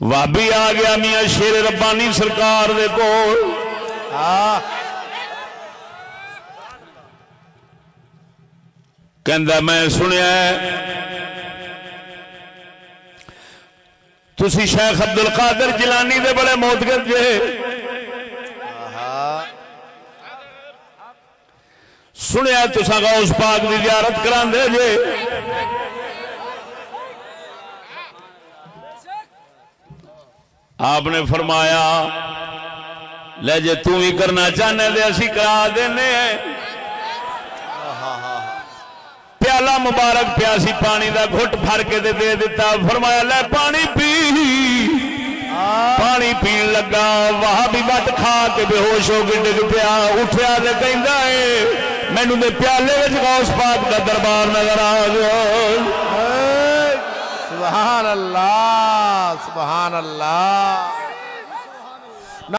वाबी आ गया मियां शेर रब्बानी सरकार दे कोल। कहंदा मैं सुनिया तुसी शेख अब्दुल कादिर जिलानी दे बड़े मोहतगज जे, सुनिया तुसा गौस पाक की जियारत करांदे जे। आपने फरमाया ले जे तू ही करना चाहने दे असी करा देने। प्याला मुबारक प्यासी पानी का घुट भर के दे दिता। फरमाया ले पानी पी। पानी पीन लगा वहां भी वट खा के बेहोश हो के डिग पिया। उठया ते कहंदा है मैनू दे प्याले विच गौस पाक का दरबार नजर आ गया। सुभान अल्लाह सुभान अल्लाह।